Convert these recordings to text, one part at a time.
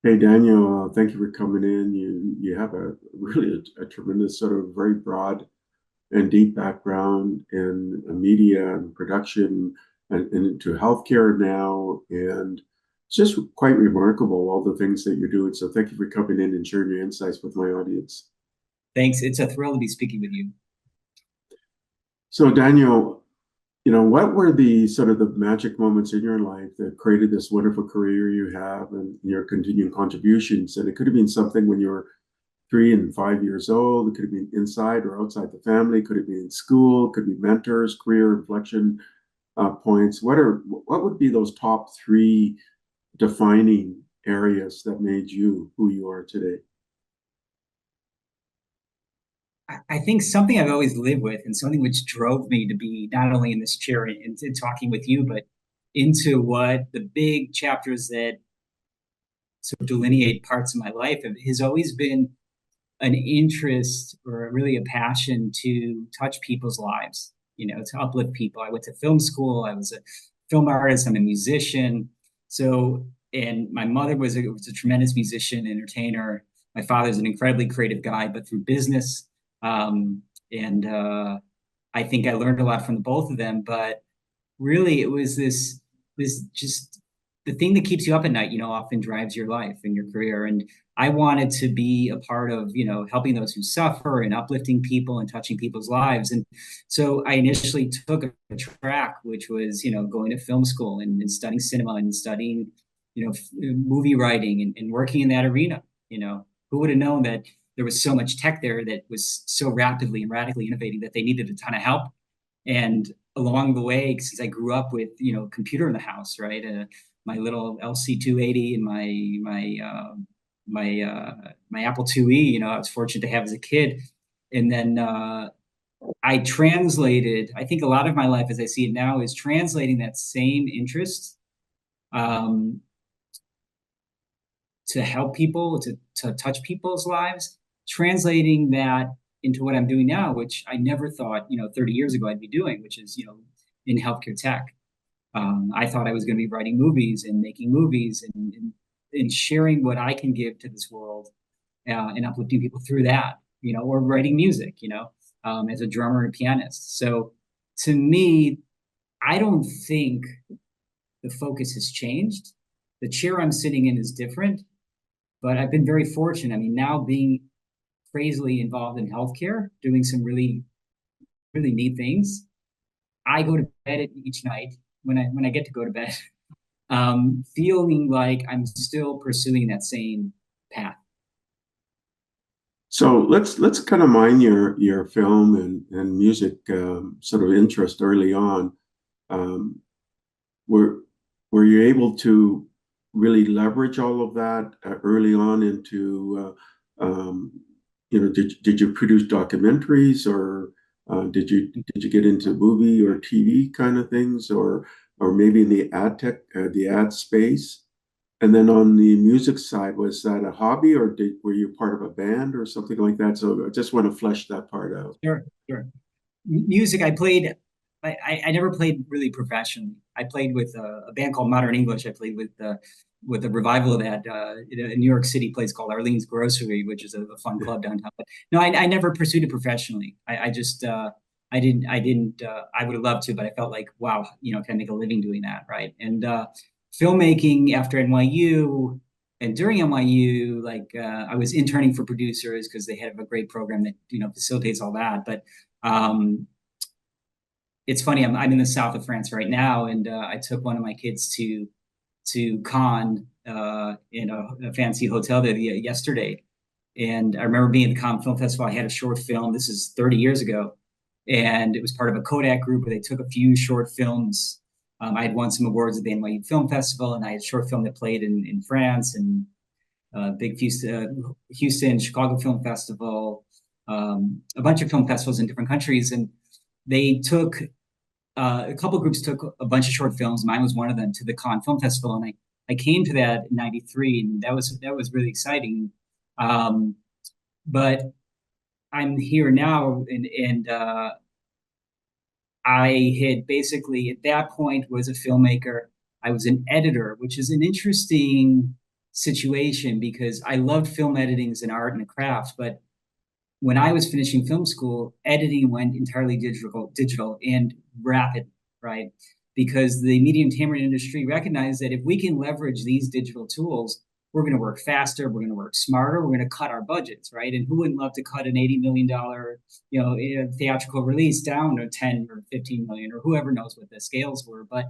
Hey Daniel, thank you for coming in. You have a really a tremendous sort of very broad and deep background in media and production and into healthcare now, and it's just quite remarkable all the things that you're doing. So thank you for coming in and sharing your insights with my audience. Thanks. It's a thrill to be speaking with you. So Daniel, what were the sort of the magic moments in your life that created this wonderful career you have and your continuing contributions? And it could have been something when you were 3 and 5 years old. It could have been inside or outside the family. Could have been in school. Could be mentors, career inflection points. What would be those top three defining areas that made you who you are today? I think something I've always lived with and something which drove me to be not only in this chair and talking with you, but into what the big chapters that sort of delineate parts of my life has always been an interest or really a passion to touch people's lives, to uplift people. I went to film school. I was a film artist. I'm a musician. So, and my mother was a tremendous musician, entertainer. My father's an incredibly creative guy, but through business. And I think I learned a lot from the both of them. But really, it was this just the thing that keeps you up at night, often drives your life and your career. And I wanted to be a part of, helping those who suffer and uplifting people and touching people's lives. And so I initially took a track, which was, going to film school and studying cinema and studying, movie writing and working in that arena. Who would have known that there was so much tech there that was so rapidly and radically innovating that they needed a ton of help. And along the way, since I grew up with computer in the house, right? My little LC 280 and my Apple IIe, I was fortunate to have as a kid. And then I translated. I think a lot of my life, as I see it now, is translating that same interest um, to help people, to touch people's lives, translating that into what I'm doing now, which I never thought, 30 years ago I'd be doing, which is, in healthcare tech. I thought I was going to be writing movies and making movies and sharing what I can give to this world and uplifting people through that, or writing music, as a drummer and pianist. So to me, I don't think the focus has changed. The chair I'm sitting in is different, but I've been very fortunate. I mean, now being crazily involved in healthcare, doing some really, really neat things. I go to bed each night when I get to go to bed, feeling like I'm still pursuing that same path. So let's kind of mine your film and music sort of interest early on. Um, were were you able to really leverage all of that early on into did you produce documentaries or did you get into movie or TV kind of things or maybe in the ad tech the ad space? And then on the music side, was that a hobby or were you part of a band or something like that? So I just want to flesh that part out. Sure, sure. Music, I played. I never played really professionally. I played with a band called Modern English. I played with a revival of that in a New York City place called Arlene's Grocery, which is a fun club downtown. But no, I never pursued it professionally. I just I didn't I would have loved to, but I felt like, wow, can I make a living doing that, right? And filmmaking after NYU and during NYU, like I was interning for producers because they have a great program that facilitates all that. But um, it's funny. I'm in the south of France right now, and I took one of my kids to Cannes in a fancy hotel there yesterday. And I remember being at the Cannes Film Festival. I had a short film. This is 30 years ago, and it was part of a Kodak group where they took a few short films. I had won some awards at the NYU Film Festival, and I had a short film that played in France and big Houston, Chicago Film Festival, a bunch of film festivals in different countries, and they took a couple of groups took a bunch of short films. Mine was one of them to the Cannes Film Festival, and I came to that in '93, and that was really exciting. Um, but I'm here now, and I had basically at that point was a filmmaker. I was an editor, which is an interesting. situation because I loved film editing as an art and a craft, but when I was finishing film school, editing went entirely digital and rapid, right? Because the media entertainment industry recognized that if we can leverage these digital tools, we're going to work faster, we're going to work smarter, we're going to cut our budgets, right? And who wouldn't love to cut an $80 million, theatrical release down to 10 or 15 million, or whoever knows what the scales were. But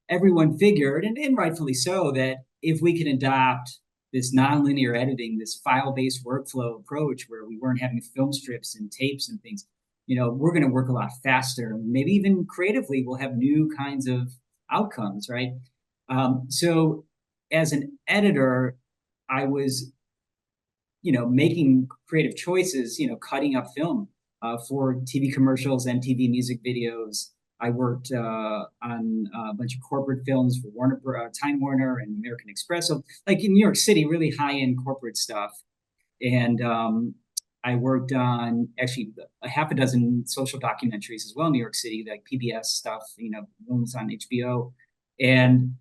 everyone figured, and rightfully so, that if we can adopt this nonlinear editing, this file-based workflow approach where we weren't having film strips and tapes and things, we're going to work a lot faster. Maybe even creatively, we'll have new kinds of outcomes, right? So as an editor, I was, making creative choices, cutting up film for TV commercials, MTV music videos. I worked on a bunch of corporate films for Time Warner and American Express. So like in New York City, really high-end corporate stuff. And I worked on actually a half a dozen social documentaries as well in New York City, like PBS stuff, ones on HBO. And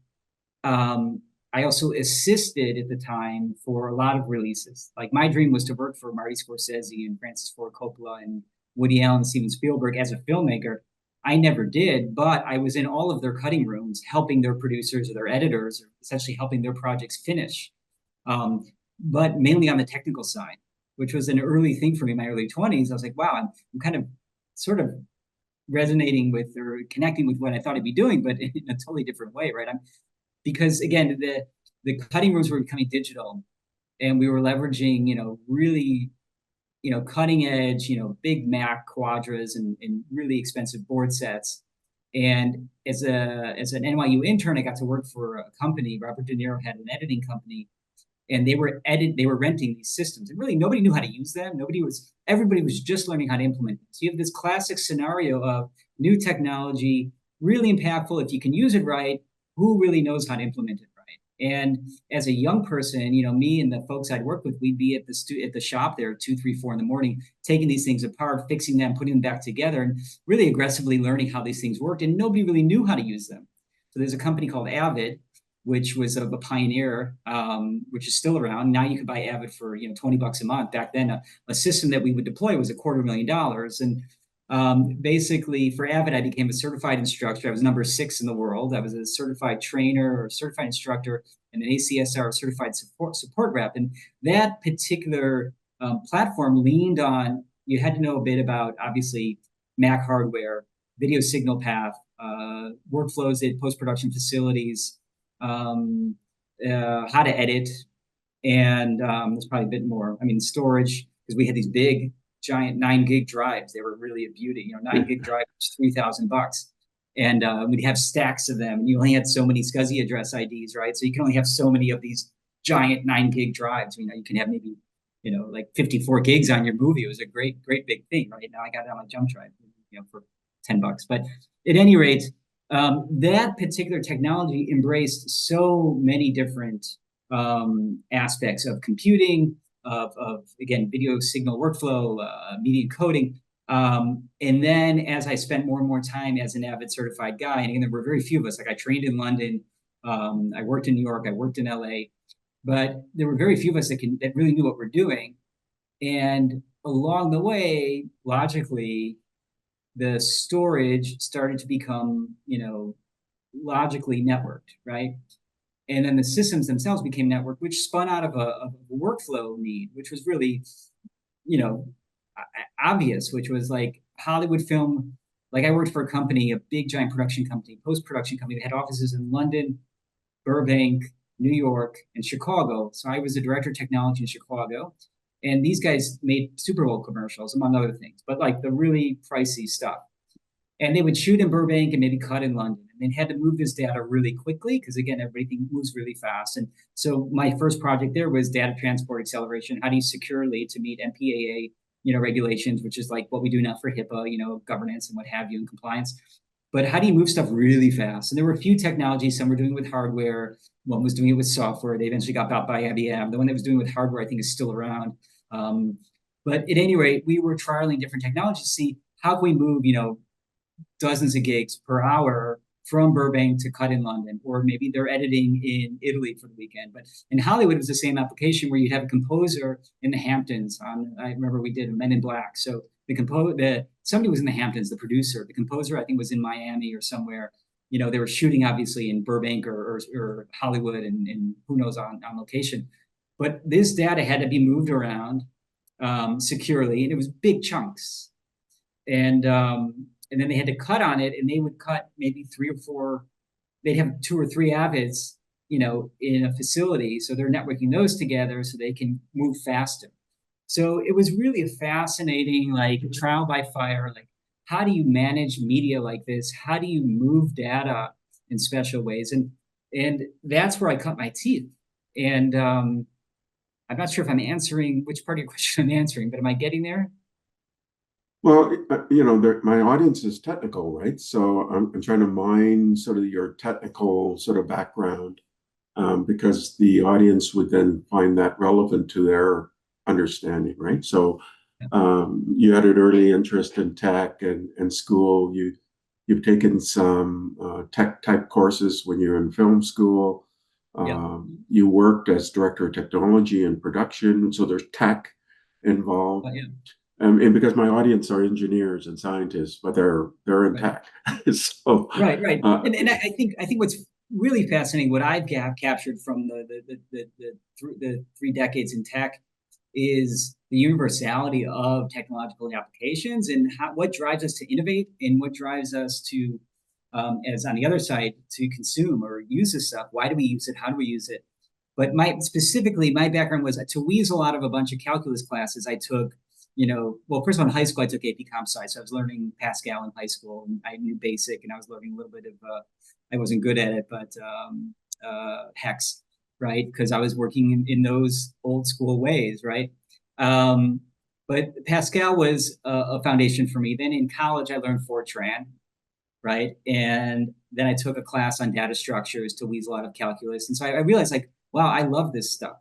I also assisted at the time for a lot of releases. Like my dream was to work for Marty Scorsese and Francis Ford Coppola and Woody Allen and Steven Spielberg as a filmmaker. I never did, but I was in all of their cutting rooms, helping their producers or their editors, or essentially helping their projects finish. But mainly on the technical side, which was an early thing for me in my early 20s. I was like, wow, I'm kind of sort of resonating with or connecting with what I thought I'd be doing, but in a totally different way, right? Because again, the cutting rooms were becoming digital, and we were leveraging, really, cutting edge, big Mac quadras and really expensive board sets. And as an NYU intern, I got to work for a company. Robert De Niro had an editing company, and they were renting these systems, and really nobody knew how to use them. Everybody was just learning how to implement them. So you have this classic scenario of new technology, really impactful if you can use it right. Who really knows how to implement it right? And as a young person, me and the folks I'd work with, we'd be at the shop there 2, 3, 4 in the morning, taking these things apart, fixing them, putting them back together, and really aggressively learning how these things worked. And nobody really knew how to use them. So there's a company called Avid, which was a pioneer, which is still around. Now you can buy Avid for $20 a month. Back then, a system that we would deploy was $250,000. And basically, for Avid, I became a certified instructor. I was number 6 in the world. I was a certified trainer or certified instructor and an ACSR certified support rep. And that particular platform leaned on, you had to know a bit about, obviously, Mac hardware, video signal path, workflows at post-production facilities, how to edit, and there's probably a bit more. I mean, storage, because we had these big, giant 9 gig drives. They were really a beauty. 9 gig drive was $3,000, and we'd have stacks of them. And you only had so many SCSI address IDs, right? So you can only have so many of these giant 9 gig drives. You can have maybe like 54 gigs on your movie. It was a great, great big thing, right? Now I got it on my jump drive, for $10. But at any rate, that particular technology embraced so many different aspects of computing, of again, video signal workflow, media encoding. And then as I spent more and more time as an Avid certified guy, and again, there were very few of us, like I trained in London, I worked in New York, I worked in LA, but there were very few of us that really knew what we're doing. And along the way, logically, the storage started to become, logically networked, right? And then the systems themselves became networked, which spun out of a workflow need, which was really, obvious, which was like Hollywood film. Like I worked for a company, a big giant production company, post-production company that had offices in London, Burbank, New York, and Chicago. So I was the director of technology in Chicago. And these guys made Super Bowl commercials, among other things, but like the really pricey stuff. And they would shoot in Burbank and maybe cut in London. And they had to move this data really quickly because, again, everything moves really fast. And so my first project there was data transport acceleration. How do you securely to meet MPAA, regulations, which is like what we do now for HIPAA, governance and what have you, and compliance. But how do you move stuff really fast? And there were a few technologies. Some were doing it with hardware. One was doing it with software. They eventually got bought by IBM. The one that was doing it with hardware, I think, is still around. But at any rate, we were trialing different technologies to see how can we move, dozens of gigs per hour from Burbank to cut in London, or maybe they're editing in Italy for the weekend. But in Hollywood, it was the same application where you'd have a composer in the Hamptons. I remember we did Men in Black. So somebody was in the Hamptons, the producer. The composer, I think, was in Miami or somewhere. You know, they were shooting obviously in Burbank or Hollywood and who knows on location. But this data had to be moved around securely, and it was big chunks. And then they had to cut on it, and they would cut maybe 3 or 4. They'd have 2 or 3 Avids, you know, in a facility. So they're networking those together so they can move faster. So it was really a fascinating, like, trial by fire. Like, how do you manage media like this? How do you move data in special ways? And that's where I cut my teeth. And I'm not sure if I'm answering which part of your question I'm answering, but am I getting there? Well, you know, my audience is technical, right? So I'm trying to mine sort of your technical sort of background, because the audience would then find that relevant to their understanding, right? So you had an early interest in tech and school. You've taken some tech type courses when you were in film school. Yeah. You worked as director of technology and production, so there's tech involved. Yeah. And because my audience are engineers and scientists, but they're in Right. tech. So Right. And I think what's really fascinating, what I've captured from the 3 decades in tech, is the universality of technological applications and what drives us to innovate and what drives us to, as on the other side, to consume or use this stuff. Why do we use it? How do we use it? But specifically, my background was to weasel out of a bunch of calculus classes I took. You know, well, first of all, in high school, I took AP Comp Sci, so I was learning Pascal in high school, and I knew BASIC, and I was learning a little bit of, I wasn't good at it, but hex, right? Because I was working in those old school ways, right? Um, but Pascal was a foundation for me. Then in college, I learned Fortran, right? And then I took a class on data structures to weasel out of calculus. And so I realized, like, wow, I love this stuff.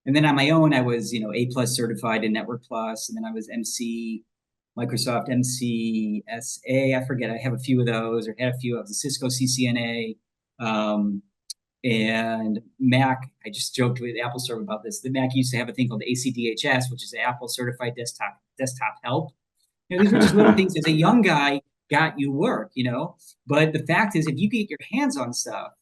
And then on my own, I was, you know, A plus certified in Network Plus, and then I was Microsoft MCSA. I forget. I have a few of those, or had a few of the Cisco CCNA, and Mac. I just joked with Apple Server about this. The Mac used to have a thing called ACDHS, which is Apple Certified Desktop Help. You know, these were just little things as a young guy got you work, you know. But the fact is, if you get your hands on stuff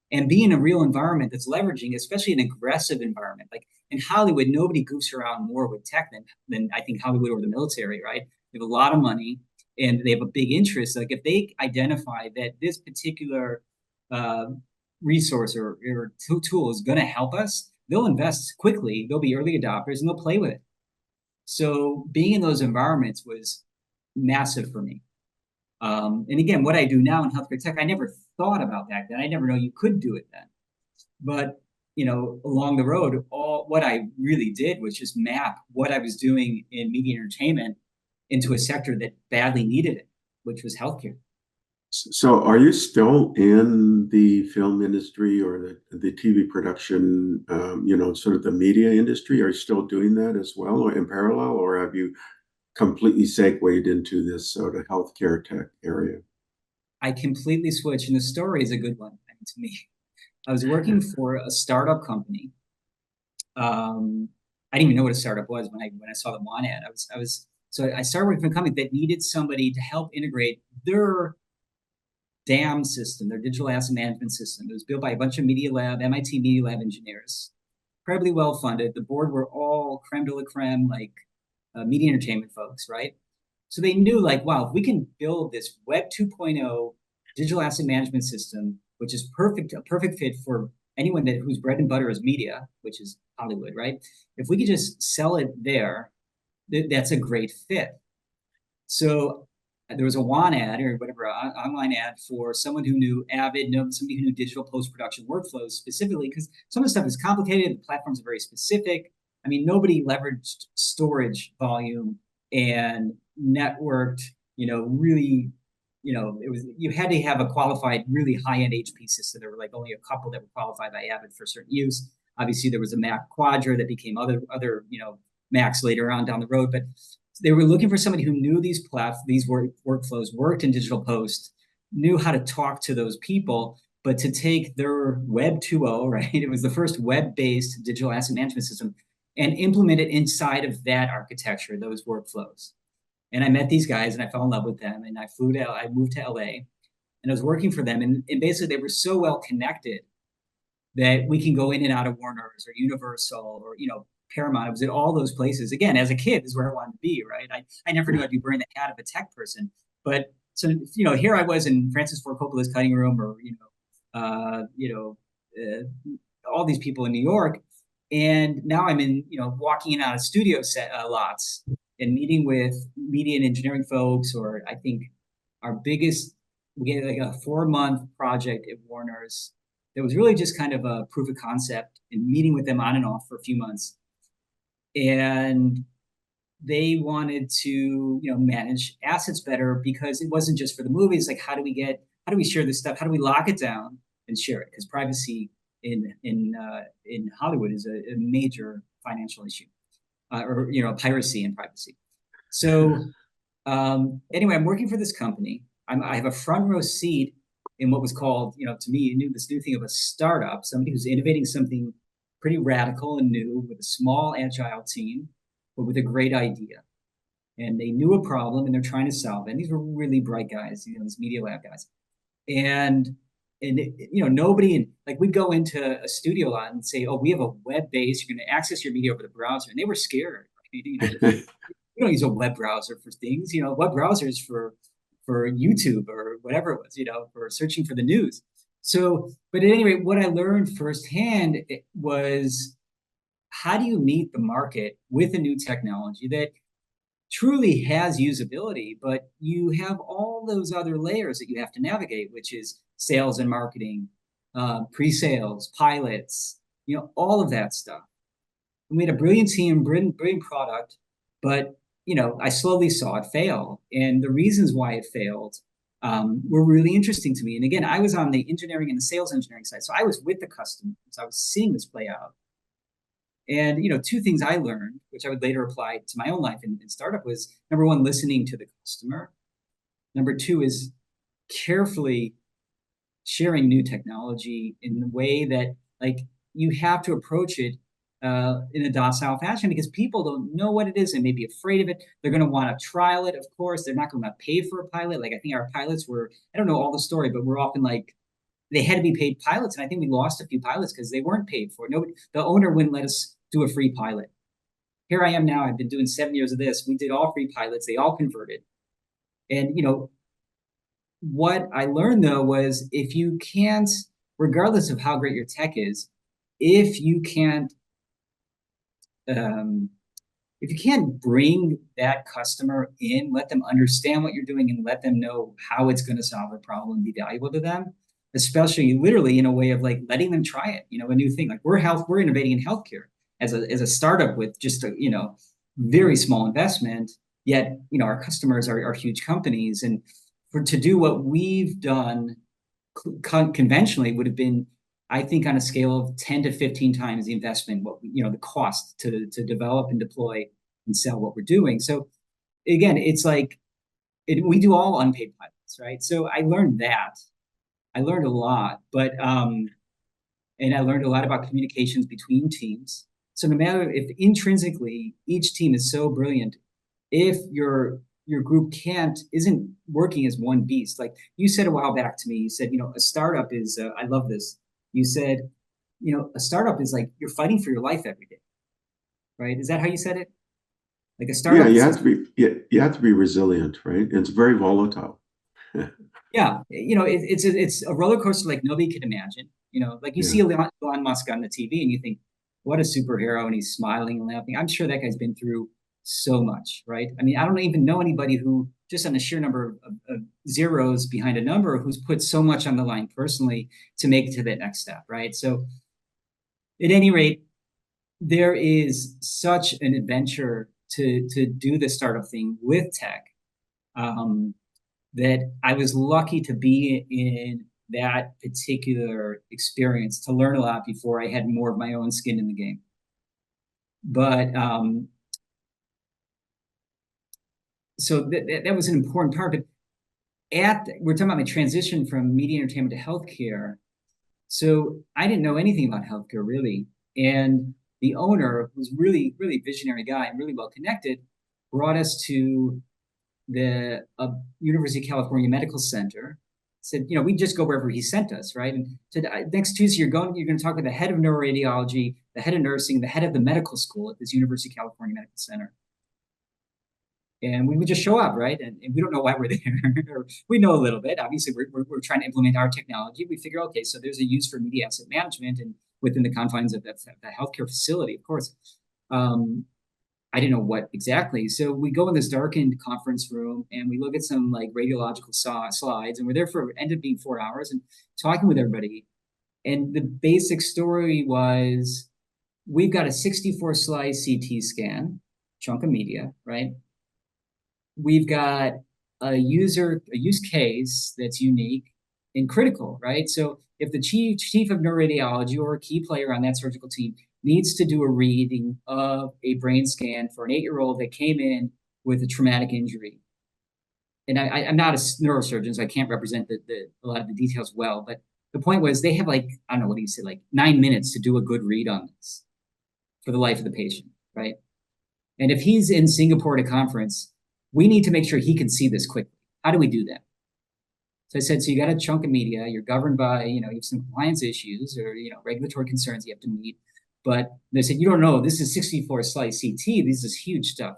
and be in a real environment that's leveraging, especially an aggressive environment, like in Hollywood, nobody goofs around more with tech than I think Hollywood or the military, right? They have a lot of money and they have a big interest. Like if they identify that this particular uh, resource or tool is going to help us, they'll invest quickly. They'll be early adopters and they'll play with it. So being in those environments was massive for me. And again, what I do now in healthcare tech, I never thought about back then. I never know you could do it then. But you know, along the road, all what I really did was just map what I was doing in media entertainment into a sector that badly needed it, which was healthcare. So are you still in the film industry or the TV production, you know, sort of the media industry? Are you still doing that as well or in parallel, or have you completely segued into this sort of healthcare tech area? I completely switched, and the story is a good one to me. I was working for a startup company. I didn't even know what a startup was when I saw the want ad. So I started working for a company that needed somebody to help integrate their DAM system, their digital asset management system. It was built by a bunch of MIT Media Lab engineers, incredibly well funded. The board were all creme de la creme, like media entertainment folks, right? So they knew, like, wow, if we can build this Web 2.0 digital asset management system, which is a perfect fit for anyone whose bread and butter is media, which is Hollywood, right? If we could just sell it there, that's a great fit. So there was a want ad or whatever, online ad for someone who knew Avid, somebody who knew digital post-production workflows specifically, because some of the stuff is complicated. The platforms are very specific. I mean, nobody leveraged storage volume and networked, really, you had to have a qualified, really high-end HP system. There were like only a couple that were qualified by Avid for certain use. Obviously, there was a Mac Quadra that became other Macs later on down the road, but they were looking for somebody who knew these workflows, worked in digital post, knew how to talk to those people, but to take their Web 2.0, right? It was the first web-based digital asset management system and implement it inside of that architecture, those workflows. And I met these guys and I fell in love with them. And I moved to LA and I was working for them. And basically they were so well connected that we can go in and out of Warner's or Universal or, Paramount. I was at all those places. Again, as a kid, this is where I wanted to be, right? I never knew I'd be wearing the hat of a tech person. But so, here I was in Francis Ford Coppola's cutting room or, all these people in New York. And now I'm in, walking in and out of studio set lots and meeting with media and engineering folks, or I think we had like a 4-month project at Warner's that was really just kind of a proof of concept and meeting with them on and off for a few months. And they wanted to, manage assets better because it wasn't just for the movies. Like, how do we share this stuff? How do we lock it down and share it? Because privacy in Hollywood is a major financial issue, or piracy and privacy. So anyway, I'm working for this company. I have a front row seat in what was called, to me, this new thing of a startup, somebody who's innovating something pretty radical and new with a small agile team, but with a great idea. And they knew a problem and they're trying to solve it. And these were really bright guys, these Media Lab guys. And nobody, like, we'd go into a studio lot and say, oh, we have a web base, you're going to access your media over the browser. And they were scared. Right? We don't use a web browser for things, web browsers for YouTube or whatever it was, for searching for the news. So, but at any rate, what I learned firsthand was, how do you meet the market with a new technology that truly has usability, but you have all those other layers that you have to navigate, which is sales and marketing, pre-sales, pilots, all of that stuff. And we had a brilliant team, brilliant product, but I slowly saw it fail. And the reasons why it failed were really interesting to me. And again, I was on the engineering and the sales engineering side. So I was with the customers. I was seeing this play out. And, two things I learned, which I would later apply to my own life in startup, was number one, listening to the customer. Number two is carefully sharing new technology in the way that, like, you have to approach it in a docile fashion, because people don't know what it is and may be afraid of it. They're going to want to trial it. Of course, they're not going to pay for a pilot. Like, I think our pilots were, I don't know all the story, but we're often like, they had to be paid pilots. And I think we lost a few pilots because they weren't paid for it. Nobody, the owner wouldn't let us do a free pilot. Here I am now. I've been doing 7 years of this. We did all free pilots. They all converted. And, what I learned though was, if you can't, regardless of how great your tech is, if you can't bring that customer in, let them understand what you're doing and let them know how it's going to solve a problem and be valuable to them, especially literally in a way of like letting them try it, a new thing. Like, we're innovating in healthcare as a startup with just a, very small investment, yet, our customers are huge companies. And to do what we've done conventionally would have been, I think, on a scale of 10 to 15 times the investment, the cost to develop and deploy and sell what we're doing. So again, it's like, we do all unpaid pilots, right? So I learned that. I learned a lot, but, and I learned a lot about communications between teams. So no matter if intrinsically each team is so brilliant, if your group isn't working as one beast. Like you said a while back to me, you said, a startup is, I love this. You said, a startup is like you're fighting for your life every day, right? Is that how you said it? Like a startup. Yeah, you have to be resilient, right? It's very volatile. Yeah, it's a roller coaster like nobody could imagine. Like you see Elon Musk on the TV and you think, what a superhero, and he's smiling and laughing. I'm sure that guy's been through so much, right? I mean, I don't even know anybody who, just on the sheer number of zeros behind a number, who's put so much on the line personally to make it to that next step, right? So at any rate, there is such an adventure to do the startup thing with tech, that I was lucky to be in that particular experience, to learn a lot before I had more of my own skin in the game. But so that was an important part. But we're talking about my transition from media entertainment to healthcare. So I didn't know anything about healthcare really. And the owner, who's really, really visionary guy and really well connected, brought us to the University of California Medical Center. Said, we just go wherever he sent us, right? And said, next Tuesday you're going to talk with the head of neuroradiology, the head of nursing, the head of the medical school at this University of California Medical Center. And we would just show up, right? And we don't know why we're there. We know a little bit. Obviously, we're trying to implement our technology. We figure, okay, so there's a use for media asset management and within the confines of the healthcare facility, of course. I didn't know what exactly. So we go in this darkened conference room and we look at some like radiological slides, and we're there for ended up being 4 hours and talking with everybody. And the basic story was, we've got a 64 slice CT scan, chunk of media, right? We've got a use case that's unique and critical, right? So if the chief of neuroradiology or a key player on that surgical team needs to do a reading of a brain scan for an 8-year-old that came in with a traumatic injury, and I'm not a neurosurgeon, so I can't represent a lot of the details well, but the point was they have like, I don't know, what do you say, like 9 minutes to do a good read on this for the life of the patient, right? And if he's in Singapore at a conference, we need to make sure he can see this quickly. How do we do that? So I said, so you got a chunk of media, you're governed by, you have some compliance issues or, regulatory concerns you have to meet. But they said, you don't know, this is 64 slice CT, this is huge stuff.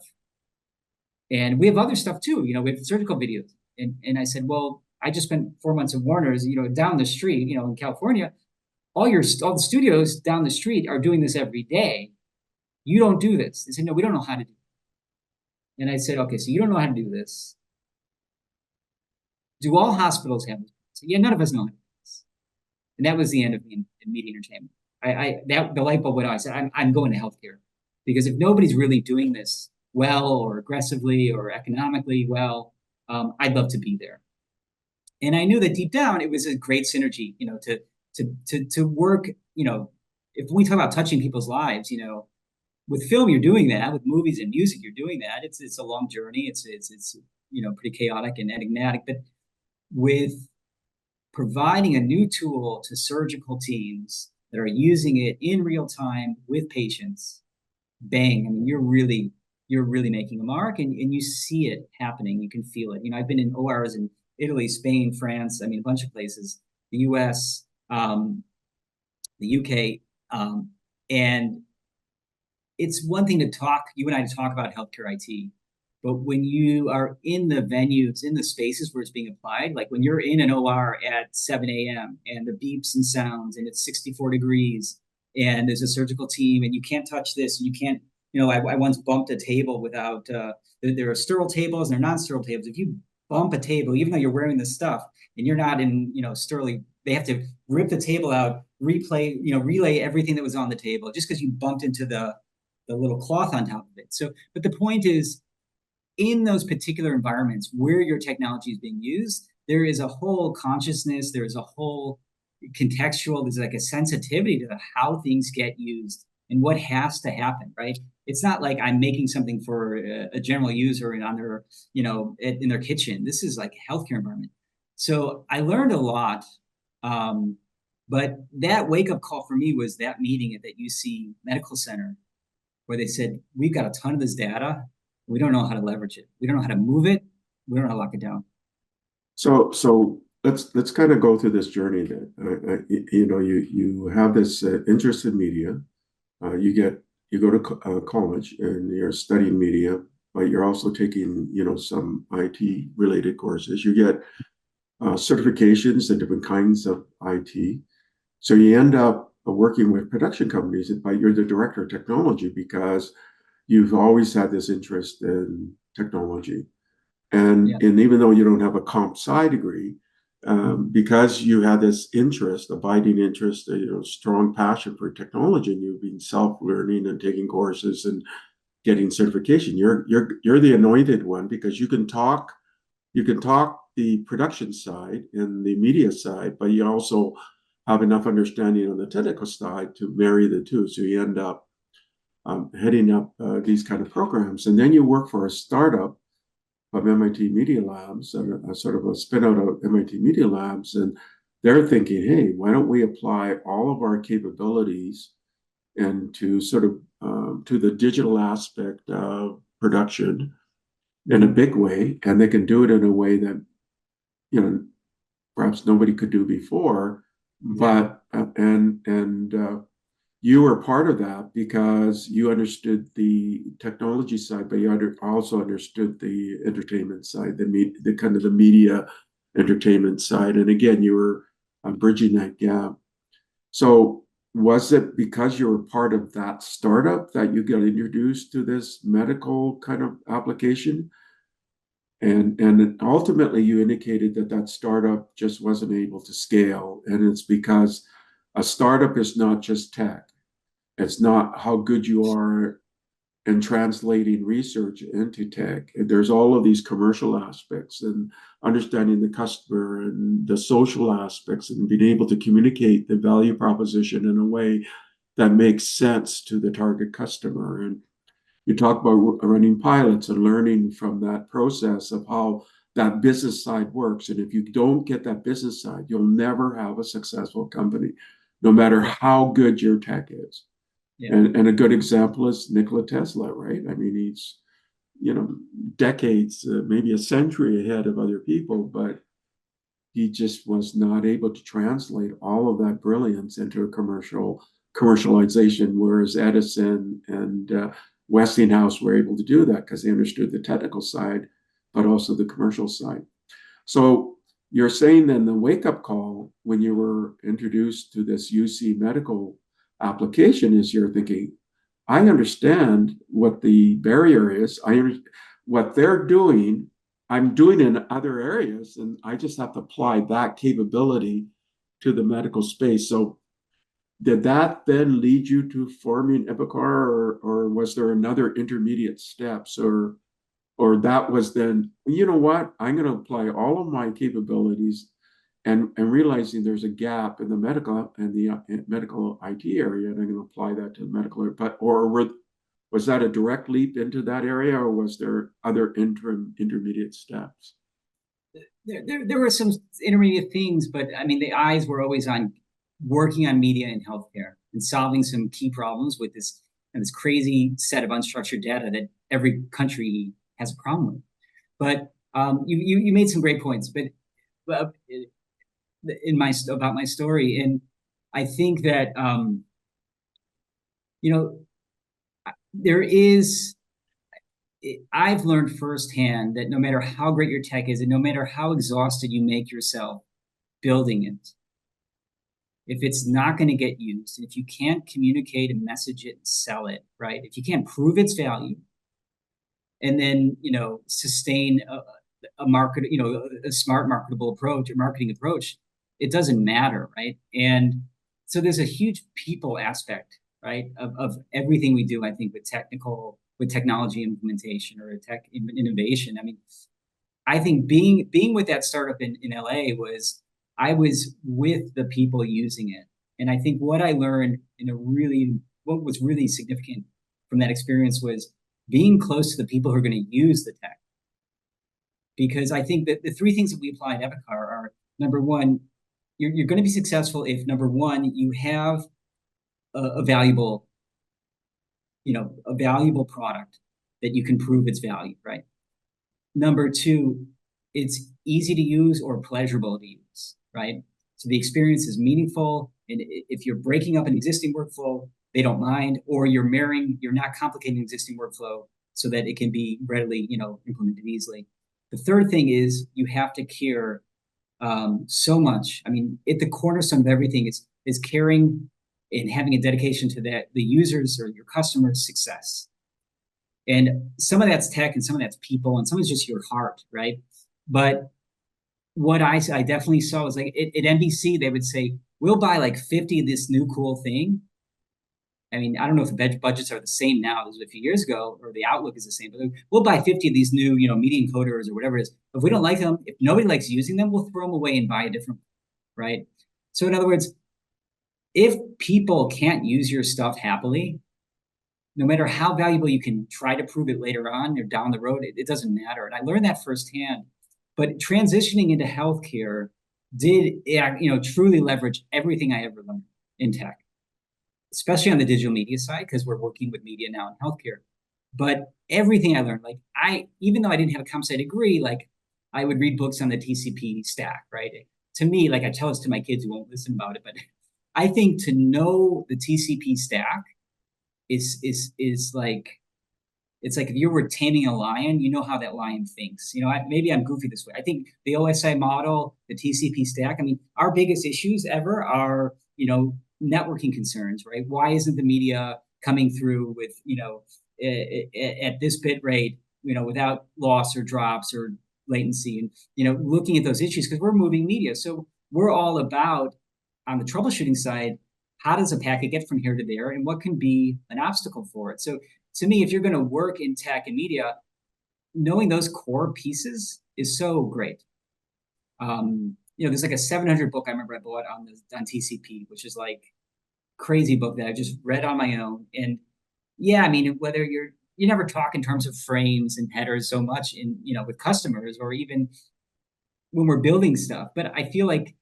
And we have other stuff too, we have surgical videos. And I said, well, I just spent 4 months at Warner's, down the street, in California, all the studios down the street are doing this every day. You don't do this. They said, no, we don't know how to do it. And I said, okay, so you don't know how to do this. Do all hospitals have this? So, yeah, none of us know how to do this. And that was the end of me in media entertainment. The light bulb went on. I said, I'm going to healthcare, because if nobody's really doing this well or aggressively or economically well, I'd love to be there. And I knew that deep down it was a great synergy, to work. If we talk about touching people's lives, with film you're doing that, with movies and music you're doing that. It's a long journey. It's pretty chaotic and enigmatic, but with providing a new tool to surgical teams that are using it in real time with patients, bang, I mean, you're really making a mark, and you see it happening. You can feel it. I've been in ORs in Italy, Spain, France, a bunch of places, the US, the UK, and it's one thing to talk, you and I, to talk about healthcare IT, but when you are in the venues, in the spaces where it's being applied, like when you're in an OR at 7 a.m. and the beeps and sounds and it's 64 degrees and there's a surgical team and you can't touch this, and you can't, I once bumped a table without, there are sterile tables and there are non-sterile tables. If you bump a table, even though you're wearing the stuff and you're not in, sterile, they have to rip the table out, relay everything that was on the table just because you bumped into the little cloth on top of it. So, but the point is, in those particular environments where your technology is being used, there is a whole consciousness, there is a whole contextual, there's like a sensitivity to how things get used and what has to happen, right? It's not like I'm making something for a general user and on their, in their kitchen. This is like a healthcare environment. So I learned a lot. But that wake-up call for me was that meeting at that UC Medical Center, where they said, we've got a ton of this data. We don't know how to leverage it. We don't know how to move it. We don't know how to lock it down. So let's kind of go through this journey then. You have this interest in media. You go to college and you're studying media, but you're also taking some IT related courses. You get certifications in different kinds of IT. So you end up working with production companies, but you're the director of technology because you've always had this interest in technology. And even though you don't have a comp sci degree, because you had this interest, abiding interest, strong passion for technology, and you've been self-learning and taking courses and getting certification, you're the anointed one, because you can talk the production side and the media side, but you also have enough understanding on the technical side to marry the two. So you end up heading up these kind of programs, and then you work for a startup of MIT Media Labs, and a sort of a spin out of MIT Media Labs, and they're thinking, hey, why don't we apply all of our capabilities into sort of to the digital aspect of production in a big way, and they can do it in a way that perhaps nobody could do before. But you were part of that because you understood the technology side, but you also understood the entertainment side, the kind of the media entertainment side. And again, you were bridging that gap. So was it because you were part of that startup that you got introduced to this medical kind of application? And ultimately, you indicated that that startup just wasn't able to scale. And it's because a startup is not just tech. It's not how good you are in translating research into tech. There's all of these commercial aspects and understanding the customer and the social aspects and being able to communicate the value proposition in a way that makes sense to the target customer. And you talk about running pilots and learning from that process of how that business side works. And if you don't get that business side, you'll never have a successful company, no matter how good your tech is. Yeah. And a good example is Nikola Tesla, right? I mean, he's, decades, maybe a century ahead of other people, but he just was not able to translate all of that brilliance into a commercialization, whereas Edison and Westinghouse were able to do that because they understood the technical side, but also the commercial side. So you're saying then the wake-up call when you were introduced to this UC medical application is you're thinking, I understand what the barrier is. What they're doing, I'm doing in other areas, and I just have to apply that capability to the medical space. So did that then lead you to forming Epicar, or was there another intermediate steps, or that was then, you know what, I'm going to apply all of my capabilities and realizing there's a gap in the medical and the medical IT area, and I'm going to apply that to the medical area. But was that a direct leap into that area, or was there other intermediate steps? There were some intermediate things, but I mean, the eyes were always on working on media and healthcare and solving some key problems with this crazy set of unstructured data that every country has a problem with. But you made some great points, but about my story, and I think that I've learned firsthand that no matter how great your tech is, and no matter how exhausted you make yourself building it, if it's not going to get used, and if you can't communicate and message it and sell it, right? If you can't prove its value, and then sustain a market, a smart marketable approach or marketing approach, it doesn't matter, right? And so there's a huge people aspect, right, of everything we do. I think with technology implementation or tech innovation. I mean, I think being with that startup in LA I was with the people using it. And I think what I learned what was really significant from that experience was being close to the people who are going to use the tech. Because I think that the three things that we apply at Epicar are, number one, you're going to be successful if, number one, you have a valuable product that you can prove its value, right? Number two, it's easy to use or pleasurable to use, right? So the experience is meaningful, and if you're breaking up an existing workflow, they don't mind, or you're not complicating an existing workflow so that it can be readily, implemented easily. The third thing is you have to care so much. I mean, at the cornerstone of everything is caring and having a dedication to the users or your customers' success. And some of that's tech, and some of that's people, and some of it's just your heart, right? But what I definitely saw was like at NBC, they would say, we'll buy like 50 of this new cool thing. I mean, I don't know if the budgets are the same now as a few years ago, or the outlook is the same, but we'll buy 50 of these new, media encoders or whatever it is. If we don't like them, if nobody likes using them, we'll throw them away and buy a different one, right? So in other words, if people can't use your stuff happily, no matter how valuable you can try to prove it later on or down the road, it doesn't matter. And I learned that firsthand. But transitioning into healthcare did, truly leverage everything I ever learned in tech, especially on the digital media side, because we're working with media now in healthcare. But everything I learned, like even though I didn't have a comp sci degree, like I would read books on the TCP stack, right? To me, like I tell this to my kids who won't listen about it, but I think to know the TCP stack is like, it's like if you were taming a lion, you know how that lion thinks. Maybe I'm goofy this way. I think the OSI model, the TCP stack, I mean, our biggest issues ever are, networking concerns, right? Why isn't the media coming through with, at this bit rate, without loss or drops or latency, and, looking at those issues because we're moving media. So we're all about, on the troubleshooting side, how does a packet get from here to there and what can be an obstacle for it? So to me, if you're going to work in tech and media, knowing those core pieces is so great. There's like a 700 book I remember I bought on TCP, which is like crazy book that I just read on my own. And yeah, I mean, whether you never talk in terms of frames and headers so much with customers or even when we're building stuff, but I feel like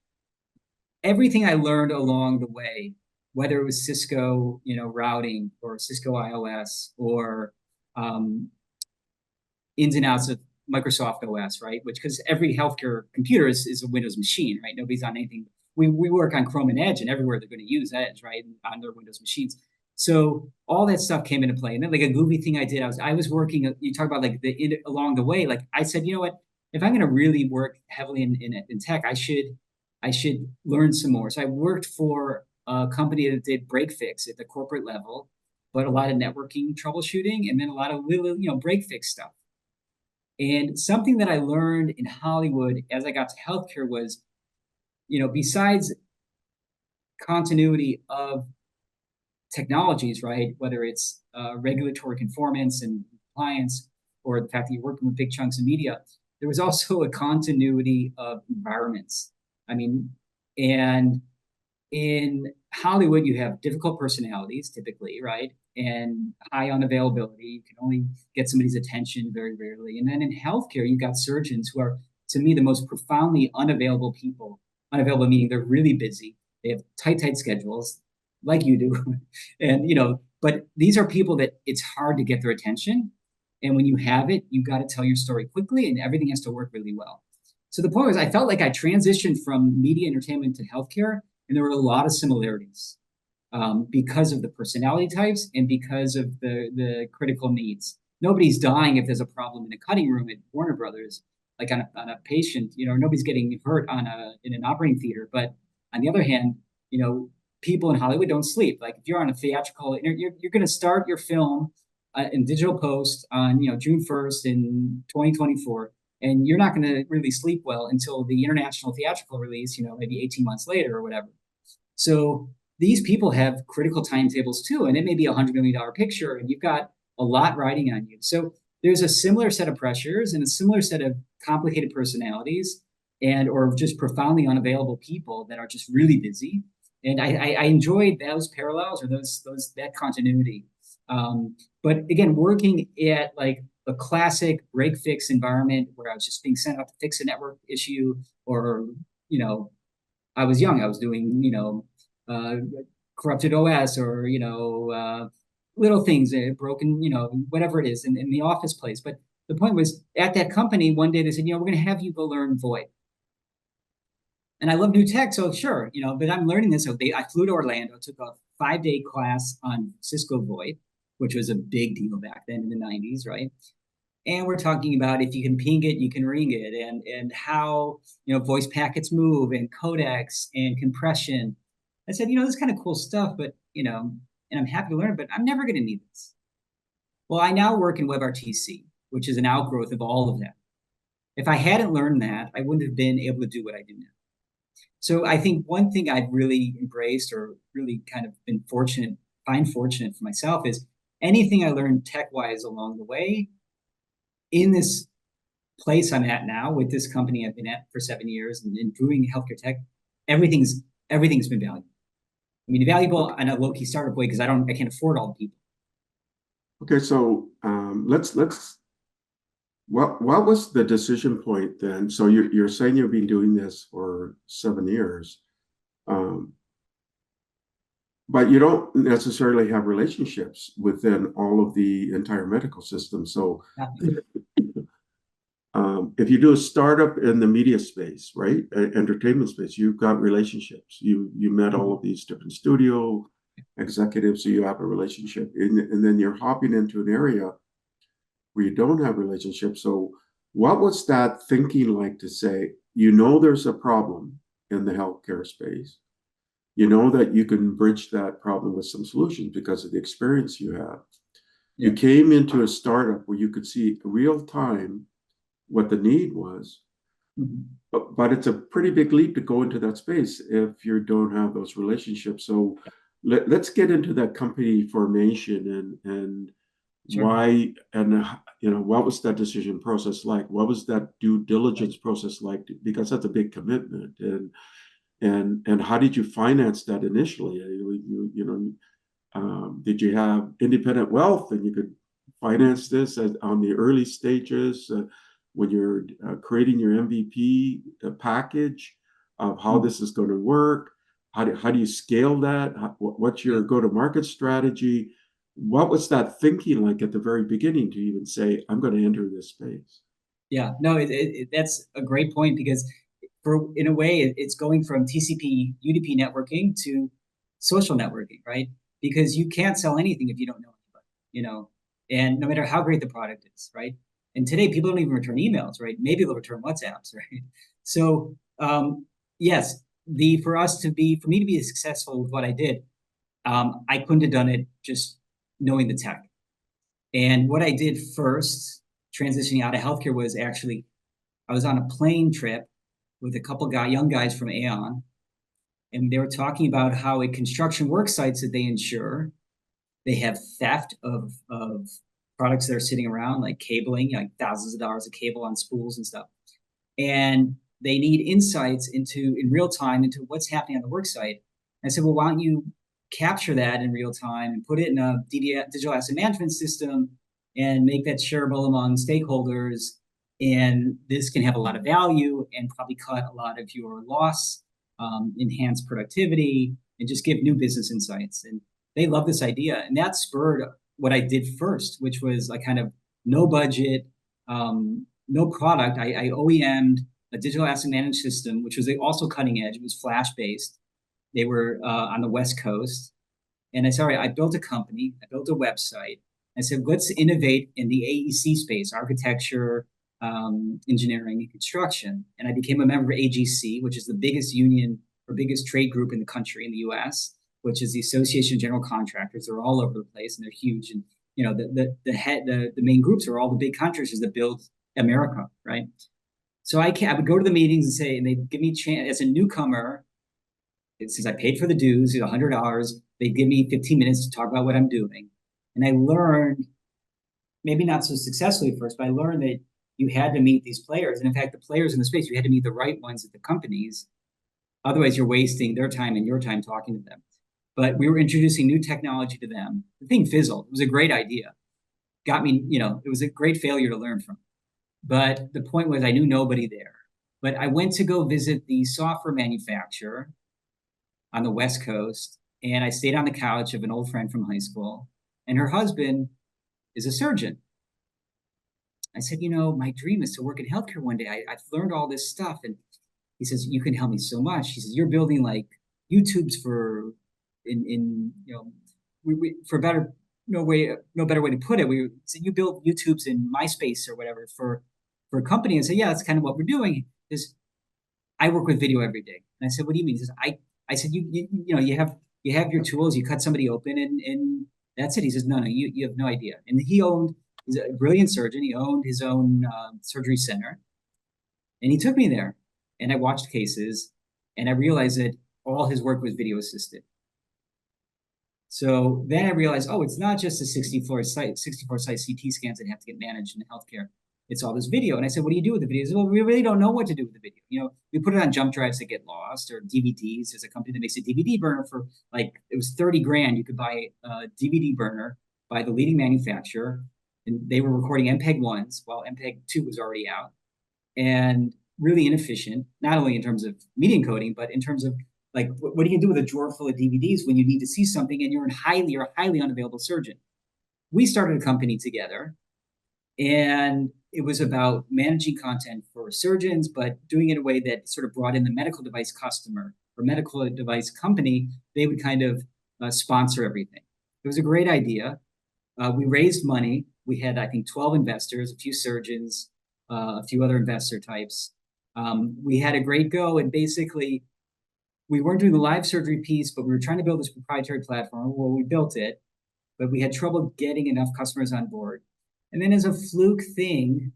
everything I learned along the way, whether it was Cisco, routing or Cisco iOS or ins and outs of Microsoft OS, right? Which, because every healthcare computer is a Windows machine, right? Nobody's on anything. We work on Chrome and Edge, and everywhere they're going to use Edge, right? On their Windows machines. So all that stuff came into play. And then like a goofy thing I did, I was working, you talk about like along the way, like I said, you know what, if I'm going to really work heavily in tech, I should learn some more. So I worked for a company that did break fix at the corporate level, but a lot of networking troubleshooting and then a lot of little, break fix stuff. And something that I learned in Hollywood as I got to healthcare was, besides continuity of technologies, right? Whether it's regulatory conformance and compliance, or the fact that you're working with big chunks of media, there was also a continuity of environments. I mean, and in Hollywood, you have difficult personalities typically, right? And high unavailability. You can only get somebody's attention very rarely. And then in healthcare, you've got surgeons who are, to me, the most profoundly unavailable people. Unavailable meaning they're really busy. They have tight schedules, like you do. And, but these are people that it's hard to get their attention. And when you have it, you got to tell your story quickly and everything has to work really well. So the point was, I felt like I transitioned from media entertainment to healthcare, and there were a lot of similarities because of the personality types and because of the critical needs. Nobody's dying if there's a problem in a cutting room at Warner Brothers, like on a patient, nobody's getting hurt in an operating theater. But on the other hand, people in Hollywood don't sleep. Like if you're on a theatrical, you're going to start your film in digital post on, June 1st in 2024. And you're not going to really sleep well until the international theatrical release, maybe 18 months later or whatever. So these people have critical timetables too, and it may be $100 million picture, and you've got a lot riding on you. So there's a similar set of pressures and a similar set of complicated personalities, or just profoundly unavailable people that are just really busy. And I enjoyed those parallels or that continuity. But again, working at like a classic break fix environment where I was just being sent out to fix a network issue, or, I was young, I was doing, corrupted OS or, little things, broken, whatever it is in the office place. But the point was at that company, one day they said, we're going to have you go learn VoIP. And I love new tech, so sure, but I'm learning this. So I flew to Orlando, took a 5-day class on Cisco VoIP, which was a big deal back then in the 90s, right? And we're talking about if you can ping it, you can ring it, and how voice packets move, and codecs and compression. I said, this is kind of cool stuff, but and I'm happy to learn it, but I'm never going to need this. Well, I now work in WebRTC, which is an outgrowth of all of that. If I hadn't learned that, I wouldn't have been able to do what I do now. So I think one thing I've really embraced, or really kind of been fortunate for myself, is anything I learned tech-wise along the way, in this place I'm at now with this company I've been at for 7 years and doing healthcare tech, everything's been valuable. I mean, valuable on a low-key startup way because I can't afford all the people. Okay, so let's what was the decision point then? So you're saying you've been doing this for 7 years, um, but you don't necessarily have relationships within all of the entire medical system. So Yeah. if you do a startup in the media space, right, entertainment space, you've got relationships. You met all of these different studio executives, so you have a relationship, and then you're hopping into an area where you don't have relationships. So what was that thinking like to say, there's a problem in the healthcare space? You know that you can bridge that problem with some solutions because of the experience you have. You Yeah. came into a startup where you could see real time what the need was, Mhm. but it's a pretty big leap to go into that space if you don't have those relationships. So let's get into that company formation and Sure. why and what was that decision process like? What was that due Right. diligence process like? Because that's a big commitment, and how did you finance that initially? Did you have independent wealth and you could finance this on the early stages when you're creating your MVP package of how Mhm. this is going to work? How do you scale that? What's Yeah. your go-to-market strategy? What was that thinking like at the very beginning to even say, I'm going to enter this space? Yeah. No, that's a great point because in a way, it's going from TCP, UDP networking to social networking, right? Because you can't sell anything if you don't know anybody, and no matter how great the product is, right? And today, people don't even return emails, right? Maybe they'll return WhatsApps, right? So, yes, for me to be successful with what I did, I couldn't have done it just knowing the tech. And what I did first, transitioning out of healthcare, was actually I was on a plane trip with a couple young guys from Aon, and they were talking about how at construction work sites that they insure, they have theft of products that are sitting around, like cabling, like thousands of dollars of cable on spools and stuff. And they need insights in real time into what's happening on the work site. And I said, well, why don't you capture that in real time and put it in a digital asset management system and make that shareable among stakeholders? And this can have a lot of value and probably cut a lot of your loss, enhance productivity, and just give new business insights. And they love this idea. And that spurred what I did first, which was like kind of no budget, no product. I OEM'd a digital asset management system, which was also cutting edge. It was flash based. They were on the West Coast. And I said, all right, I built a company, I built a website. I said, let's innovate in the AEC space, architecture, engineering, and construction. And I became a member of AGC, which is the biggest union or biggest trade group in the country in the US, which is the Association of General Contractors. They're all over the place and they're huge. And the main groups are all the big contractors that build America, right? So I would go to the meetings and say, and they'd give me a chance as a newcomer. Since I paid for the dues, $100, they'd give me 15 minutes to talk about what I'm doing. And I learned, maybe not so successfully at first, but I learned that you had to meet these players. And in fact, the players in the space, you had to meet the right ones at the companies. Otherwise, you're wasting their time and your time talking to them. But we were introducing new technology to them. The thing fizzled. It was a great idea. Got me, it was a great failure to learn from. But the point was, I knew nobody there. But I went to go visit the software manufacturer on the West Coast, and I stayed on the couch of an old friend from high school, and her husband is a surgeon. I said, my dream is to work in healthcare one day. I've learned all this stuff. And he says, you can help me so much. He says, you're building like YouTubes for better, no better way to put it. We said, you build YouTubes in MySpace or whatever for a company. And say, yeah, that's kind of what we're doing. Is I work with video every day. And I said, what do you mean? He says, I said, you have your tools, you cut somebody open and that's it. He says, no, you have no idea. And he's a brilliant surgeon. He owned his own surgery center. And he took me there and I watched cases and I realized that all his work was video assisted. So then I realized, oh, it's not just the 64 site CT scans that have to get managed in healthcare. It's all this video. And I said, what do you do with the videos? Well, we really don't know what to do with the video. We put it on jump drives that get lost or DVDs. There's a company that makes a DVD burner for it was 30 grand. You could buy a DVD burner by the leading manufacturer, and they were recording MPEG-1s while MPEG-2 was already out, and really inefficient, not only in terms of media encoding, but in terms of like, what do you do with a drawer full of DVDs when you need to see something and you're a highly unavailable surgeon? We started a company together, and it was about managing content for surgeons, but doing it in a way that sort of brought in the medical device customer or medical device company. They would kind of sponsor everything. It was a great idea. We raised money. We had, I think, 12 investors, a few surgeons, a few other investor types. We had a great go, and basically, we weren't doing the live surgery piece, but we were trying to build this proprietary platform. Well, we built it, but we had trouble getting enough customers on board. And then as a fluke thing,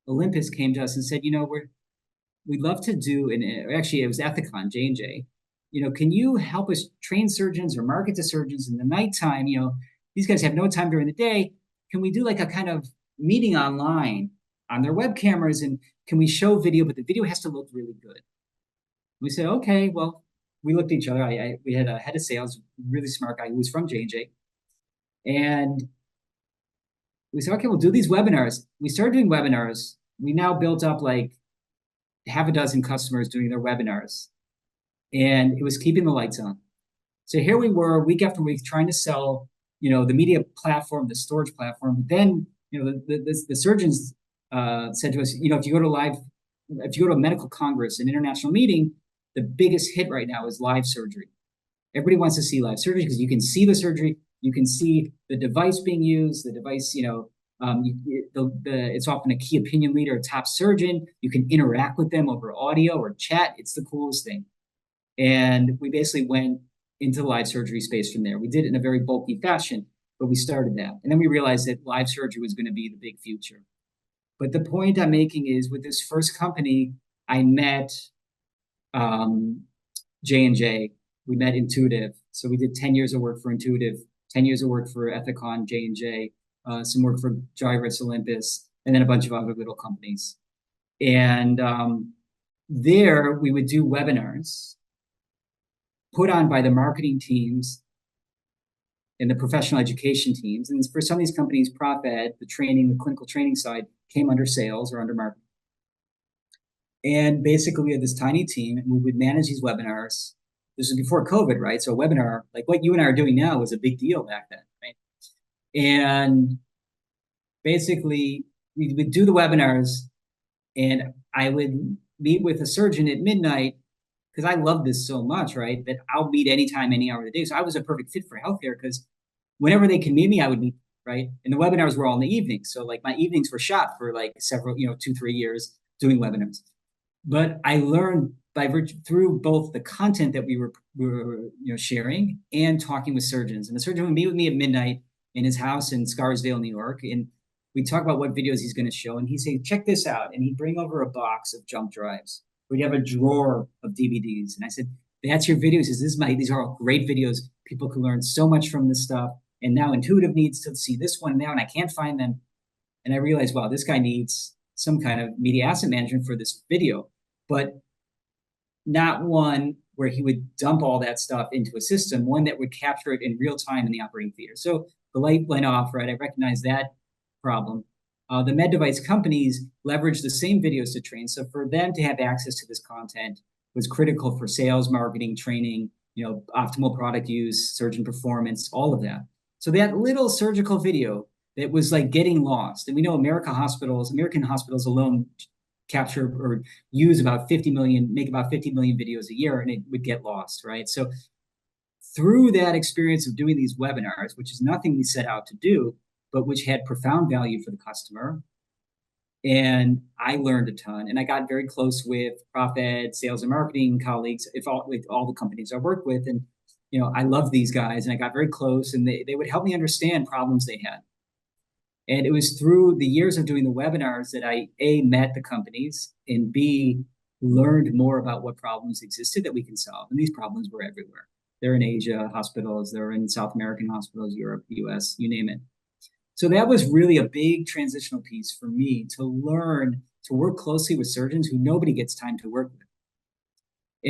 Olympus came to us and said, we'd love to do, and actually it was Ethicon, J&J, can you help us train surgeons or market to surgeons in the nighttime? These guys have no time during the day. Can we do like a kind of meeting online on their web cameras, and can we show video, but the video has to look really good? We said, okay, well, we looked at each other. We had a head of sales, really smart guy who was from J&J. And we said, okay, we'll do these webinars. We started doing webinars. We now built up like half a dozen customers doing their webinars. And it was keeping the lights on. So here we were week after week trying to sell, the media platform, the storage platform. But then, the surgeons said to us, if you go to a medical congress, an international meeting, the biggest hit right now is live surgery. Everybody wants to see live surgery because you can see the surgery, you can see the device being used, the device, it's often a key opinion leader, a top surgeon. You can interact with them over audio or chat. It's the coolest thing. And we basically went into the live surgery space from there. We did it in a very bulky fashion, but we started that. And then we realized that live surgery was going to be the big future. But the point I'm making is with this first company, I met J&J. We met Intuitive. So we did 10 years of work for Intuitive, 10 years of work for Ethicon, J&J, some work for Gyrus, Olympus, and then a bunch of other little companies. And there we would do webinars put on by the marketing teams and the professional education teams. And for some of these companies, Prof Ed, the training, the clinical training side, came under sales or under marketing. And basically, we had this tiny team, and we would manage these webinars. This was before COVID, right? So a webinar, like what you and I are doing now, was a big deal back then, right? And basically, we would do the webinars, and I would meet with a surgeon at midnight, because I love this so much, right? That I'll meet anytime, any hour of the day. So I was a perfect fit for healthcare, because whenever they can meet me, I would meet, right? And the webinars were all in the evening. So like my evenings were shot for like several, 2-3 years doing webinars. But I learned through both the content that we were sharing and talking with surgeons. And the surgeon would meet with me at midnight in his house in Scarsdale, New York, and we'd talk about what videos he's going to show. And he'd say, check this out. And he'd bring over a box of jump drives. We'd have a drawer of DVDs. And I said, that's your videos. He says, these are all great videos. People can learn so much from this stuff. And now Intuitive needs to see this one now, and I can't find them. And I realized, wow, this guy needs some kind of media asset management for this video, but not one where he would dump all that stuff into a system, one that would capture it in real time in the operating theater. So the light went off, right? I recognized that problem. The med device companies leveraged the same videos to train. So for them to have access to this content was critical for sales, marketing, training, optimal product use, surgeon performance, all of that. So that little surgical video that was like getting lost. And we know American hospitals alone capture or use about 50 million, make about 50 million videos a year, and it would get lost, right? So through that experience of doing these webinars, which is nothing we set out to do, but which had profound value for the customer, and I learned a ton, and I got very close with Prof Ed, sales and marketing colleagues, with all the companies I worked with. And, I love these guys, and I got very close, and they would help me understand problems they had. And it was through the years of doing the webinars that I, A, met the companies, and B, learned more about what problems existed that we can solve. And these problems were everywhere. They're in Asia hospitals, they're in South American hospitals, Europe, US, you name it. So that was really a big transitional piece for me, to learn to work closely with surgeons who nobody gets time to work with,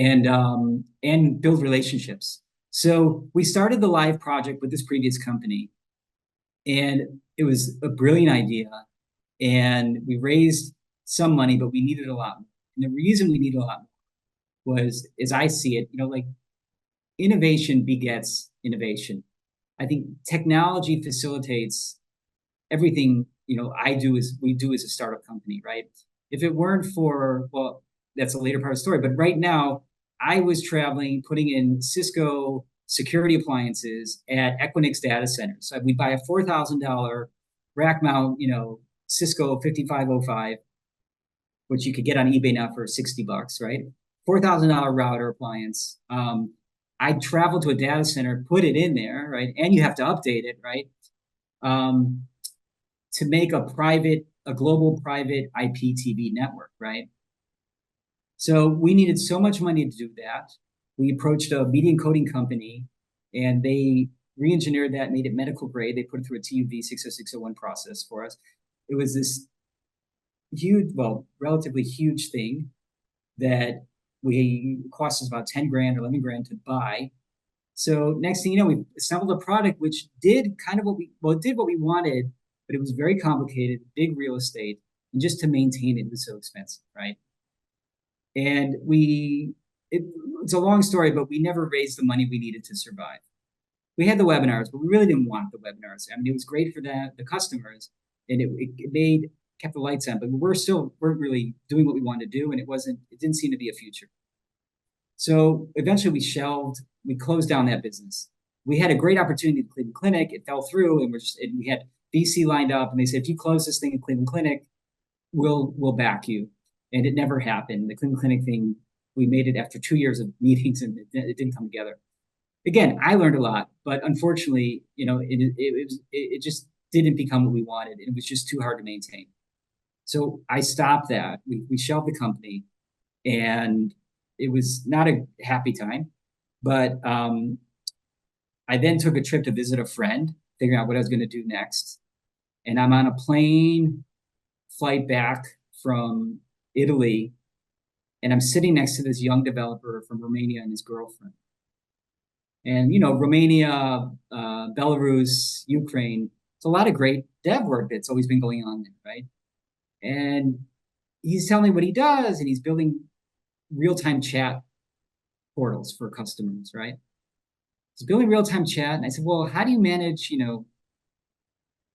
and build relationships. So we started the live project with this previous company. And it was a brilliant idea. And we raised some money, but we needed a lot more. And the reason we needed a lot more was, as I see it, like innovation begets innovation. I think technology facilitates everything, we do as a startup company, right? If it weren't for, well, that's a later part of the story, but right now I was traveling, putting in Cisco security appliances at Equinix data centers. So we'd buy a $4,000 rack mount, Cisco 5505, which you could get on eBay now for $60, right? $4,000 router appliance. I traveled to a data center, put it in there, right? And you have to update it, right? To make a global private IPTV network, right? So we needed so much money to do that. We approached a media encoding company, and they re-engineered that, made it medical grade. They put it through a TUV 60601 process for us. It was this huge, well, relatively huge thing that cost us about 10 grand or 11 grand to buy. So next thing you know, we assembled a product which did kind of it did what we wanted, but it was very complicated, big real estate, and just to maintain it was so expensive, right? And it's a long story, but we never raised the money we needed to survive. We had the webinars, but we really didn't want the webinars. I mean, it was great for the customers, and it kept the lights on, but weren't really doing what we wanted to do, and it didn't seem to be a future. So eventually we closed down that business. We had a great opportunity at Cleveland Clinic. It fell through, and we had VC lined up, and they said, if you close this thing at Cleveland Clinic, we'll back you. And it never happened. The Cleveland Clinic thing, we made it after 2 years of meetings, and it didn't come together. Again, I learned a lot, but unfortunately, it just didn't become what we wanted. It was just too hard to maintain. So I stopped that. We shelved the company, and it was not a happy time. But I then took a trip to visit a friend, figuring out what I was going to do next. And I'm on a plane flight back from Italy, and I'm sitting next to this young developer from Romania and his girlfriend. And, Romania, Belarus, Ukraine, it's a lot of great dev work that's always been going on there, right? And he's telling me what he does, and he's building real-time chat portals for customers, right? He's building real-time chat, and I said, well, how do you manage,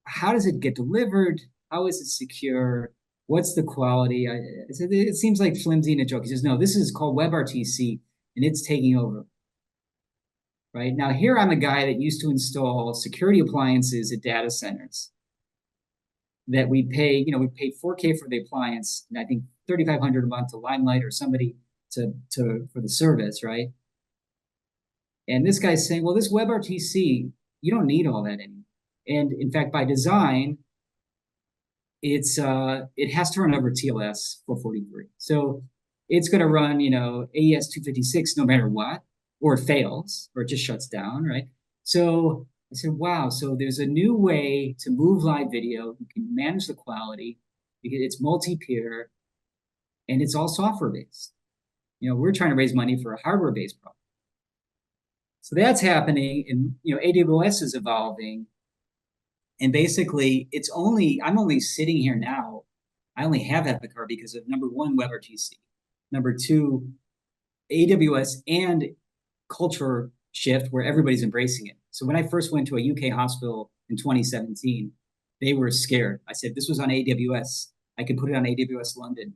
how does it get delivered? How is it secure? What's the quality? I said, it seems like flimsy and a joke. He says, no, this is called WebRTC, and it's taking over. Right now, here I'm a guy that used to install security appliances at data centers that we paid $4K for the appliance, and I think $3,500 a month to Limelight or somebody for the service, right? And this guy's saying, well, this WebRTC, you don't need all that anymore. And in fact, by design, it has to run over TLS 443. So it's going to run, AES 256 no matter what, or it fails, or it just shuts down, right? So I said, wow, so there's a new way to move live video. You can manage the quality, because it's multi-peer, and it's all software-based. We're trying to raise money for a hardware-based product. So that's happening, and AWS is evolving. And basically, I'm only sitting here now. I only have Epicar because of number one, WebRTC, number two, AWS, and culture shift where everybody's embracing it. So when I first went to a UK hospital in 2017, they were scared. I said, this was on AWS. I could put it on AWS London.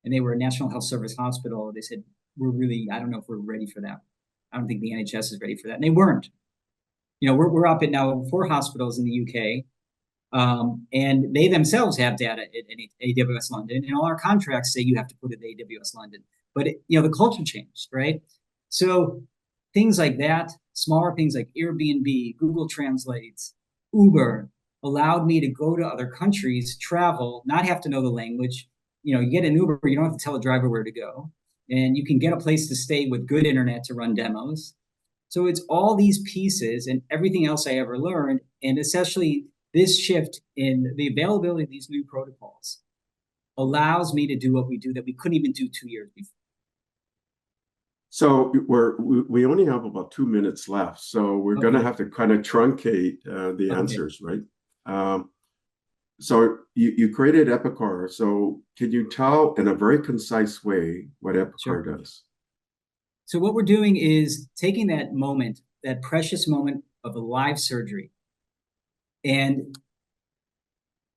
And they were a National Health Service hospital. They said, I don't know if we're ready for that. I don't think the NHS is ready for that. And they weren't. We're up at now 4 hospitals in the UK, and they themselves have data at AWS London, and all our contracts say you have to put it at AWS London. But the culture changed, right? So things like that, smaller things like Airbnb, Google Translate, Uber, allowed me to go to other countries, travel, not have to know the language. You get an Uber, you don't have to tell the driver where to go, and you can get a place to stay with good internet to run demos. So it's all these pieces and everything else I ever learned, and essentially this shift in the availability of these new protocols allows me to do what we do that we couldn't even do 2 years before. So we only have about 2 minutes left, so we're going to Okay. have to kind of truncate the Okay. answers, right? Um, so you created Epicar. So can you tell in a very concise way what Sure. Epicar does? So what we're doing is taking that moment, that precious moment of a live surgery, and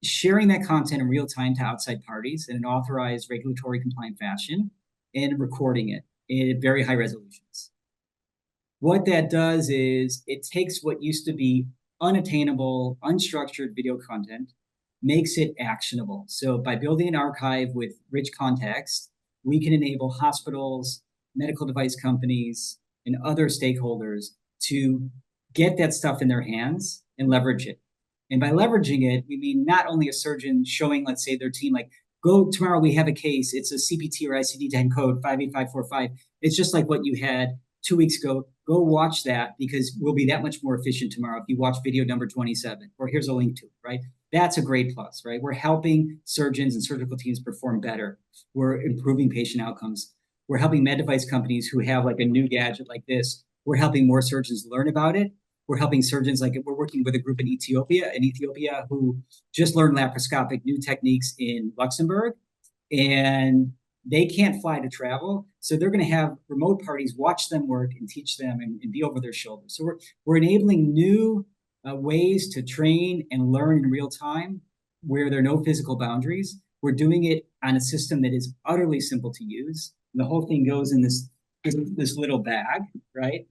sharing that content in real time to outside parties in an authorized regulatory compliant fashion and recording it in very high resolutions. What that does is it takes what used to be unattainable, unstructured video content, makes it actionable. So by building an archive with rich context, we can enable hospitals, medical device companies, and other stakeholders to get that stuff in their hands and leverage it. And by leveraging it, we mean not only a surgeon showing, let's say, their team, like, go tomorrow, we have a case, it's a CPT or ICD-10 code 58545. It's just like what you had 2 weeks ago. Go watch that because we'll be that much more efficient tomorrow if you watch video number 27, or here's a link to it, right? That's a great plus, right? We're helping surgeons and surgical teams perform better. We're improving patient outcomes. We're helping med device companies who have like a new gadget like this. We're helping more surgeons learn about it. We're helping surgeons, like we're working with a group in Ethiopia who just learned laparoscopic new techniques in Luxembourg, and they can't fly to travel. So they're going to have remote parties watch them work and teach them and be over their shoulders. So we're enabling new ways to train and learn in real time where there are no physical boundaries. We're doing it on a system that is utterly simple to use. And the whole thing goes in this little bag, right?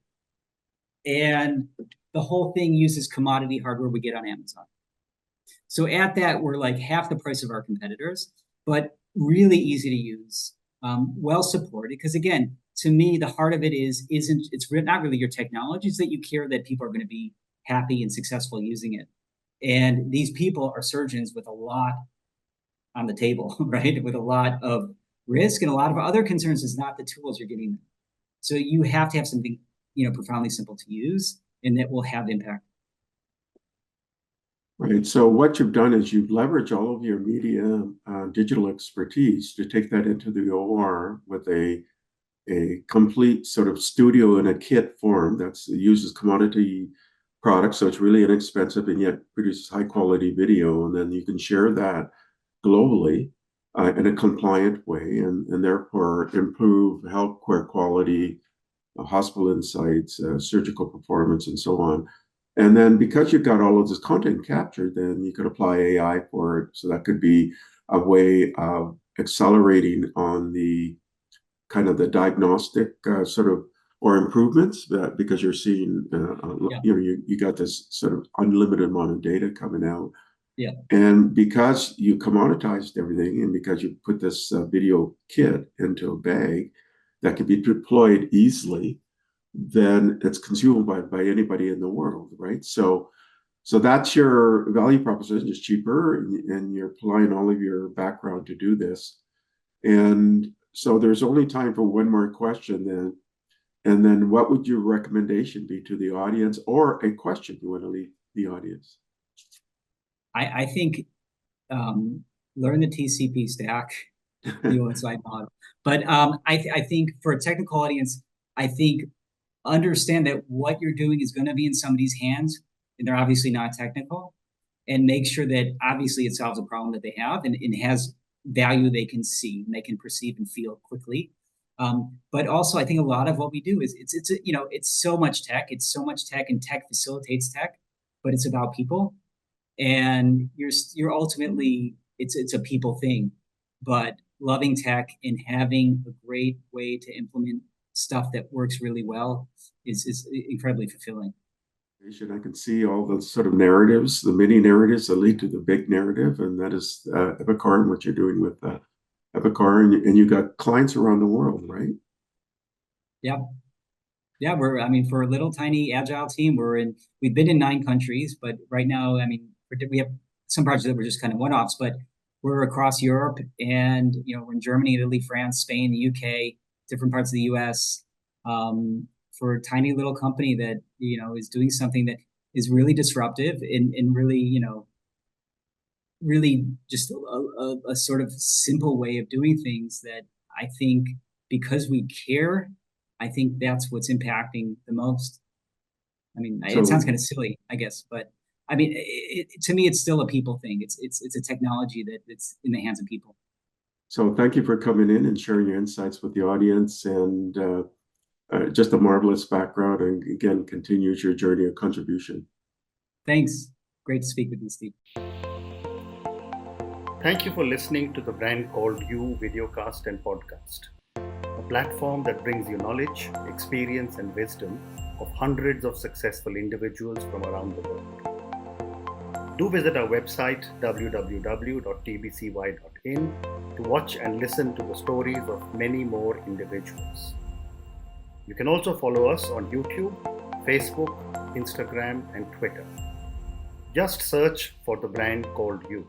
And the whole thing uses commodity hardware we get on Amazon. So at that, we're like half the price of our competitors, but really easy to use, well supported. Because again, to me, the heart of it isn't it's not really your technology; it's that you care that people are going to be happy and successful using it. And these people are surgeons with a lot on the table, right? With a lot of risk and a lot of other concerns. Is not the tools you're giving them. So you have to have something, profoundly simple to use, and that will have impact. Right. So what you've done is you've leveraged all of your media digital expertise to take that into the OR with a complete sort of studio in a kit form that uses commodity products, so it's really inexpensive and yet produces high quality video, and then you can share that globally in a compliant way, and therefore improve healthcare quality, hospital insights, surgical performance, and so on. And then because you've got all of this content captured, then you could apply AI for it. So that could be a way of accelerating on the kind of the diagnostic sort of or improvements that because you're seeing Yeah, you got this sort of unlimited amount of data coming out, yeah, and because you commoditized everything and because you put this video kit into a bag that can be deployed easily, then it's consumable by anybody in the world, right? So that's your value proposition is cheaper, and you're applying all of your background to do this. And so there's only time for one more question then. And then what would your recommendation be to the audience or a question you want to leave the audience? I think learn the TCP stack, the OSI model. But I think for a technical audience, I think understand that what you're doing is going to be in somebody's hands, and they're obviously not technical, and make sure that obviously it solves a problem that they have and has value they can see and they can perceive and feel quickly. But also, I think a lot of what we do is it's so much tech. It's so much tech, and tech facilitates tech, but it's about people, and you're ultimately it's a people thing. But loving tech and having a great way to implement stuff that works really well is incredibly fulfilling. I can see all the sort of narratives, the mini narratives that lead to the big narrative, and that is Epicar and what you're doing with Epicar, and you got clients around the world, right? Yeah, yeah. I mean, for a little tiny agile team, we've been in 9 countries, but right now, I mean, we have some projects that were just kind of one-offs, but we're across Europe, and we're in Germany, Italy, France, Spain, the UK, different parts of the US. For a tiny little company that is doing something that is really disruptive and really really just a sort of simple way of doing things that I think because we care I think that's what's impacting the most. I mean, So- it sounds kind of silly, I guess, but I mean, to me, it's still a people thing. It's a technology that it's in the hands of people. So thank you for coming in and sharing your insights with the audience, and just a marvelous background, and again, continues your journey of contribution. Thanks. Great to speak with you, Steve. Thank you for listening to the Brand Called You videocast and podcast, a platform that brings you knowledge, experience, and wisdom of hundreds of successful individuals from around the world. Do visit our website www.tbcy.in to watch and listen to the stories of many more individuals. You can also follow us on YouTube, Facebook, Instagram, and Twitter. Just search for the Brand Called You.